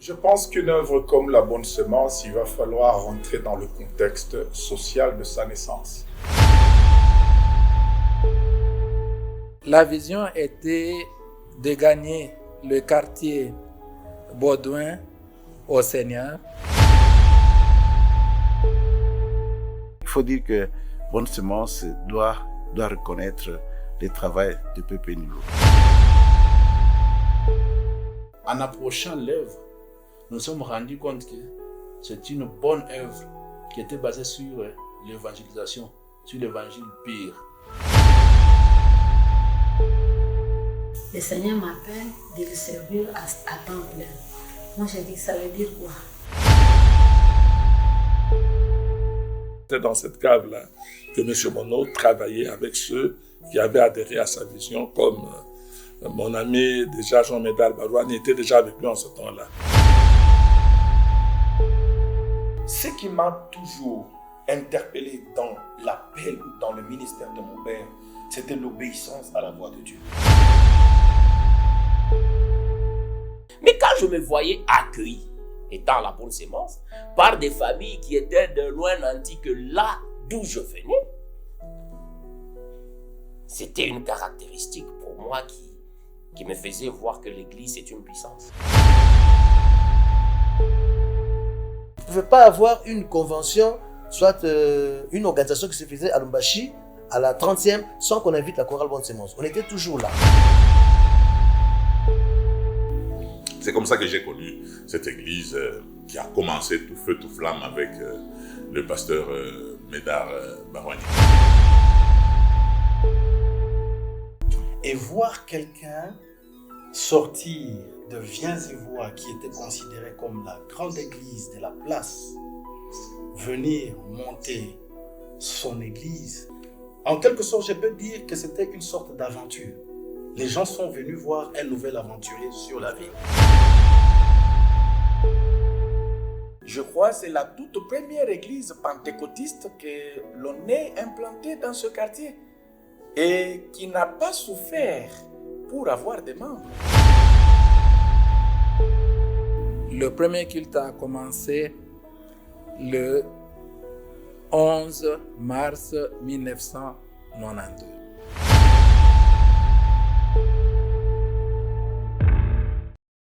Je pense qu'une œuvre comme La Bonne Semence, il va falloir rentrer dans le contexte social de sa naissance. La vision était de gagner le quartier Baudouin au Seigneur. Il faut dire que Bonne Semence doit reconnaître le travail de Pépé Nilo. En approchant l'œuvre, nous nous sommes rendus compte que c'est une bonne œuvre qui était basée sur l'évangélisation, sur l'évangile pur. Le Seigneur m'appelle de le servir à temps plein. Moi, j'ai dit que ça veut dire quoi? C'était dans cette cave-là que M. Monod travaillait avec ceux qui avaient adhéré à sa vision, comme mon ami déjà Jean Médard Barouane était déjà avec lui en ce temps-là. Ce qui m'a toujours interpellé dans l'appel ou dans le ministère de mon père, c'était l'obéissance à la voix de Dieu. Mais quand je me voyais accueilli, étant La Bonne Semence, par des familles qui étaient de loin nantis que là d'où je venais, c'était une caractéristique pour moi qui me faisait voir que l'Église est une puissance. Vous ne pouvez pas avoir une convention, soit une organisation qui se faisait à Lumbashi, à la 30e, sans qu'on invite la chorale Bonne Semence. On était toujours là. C'est comme ça que j'ai connu cette église qui a commencé tout feu, tout flamme avec le pasteur Médard Barouane. Et voir quelqu'un sortir de Viens-y-Voir, qui était considéré comme la grande église de la place, venir monter son église, en quelque sorte, je peux dire que c'était une sorte d'aventure. Les gens sont venus voir un nouvel aventurier sur la ville. Je crois que c'est la toute première église pentecôtiste que l'on ait implantée dans ce quartier et qui n'a pas souffert pour avoir des membres. Le premier culte a commencé le 11 mars 1992.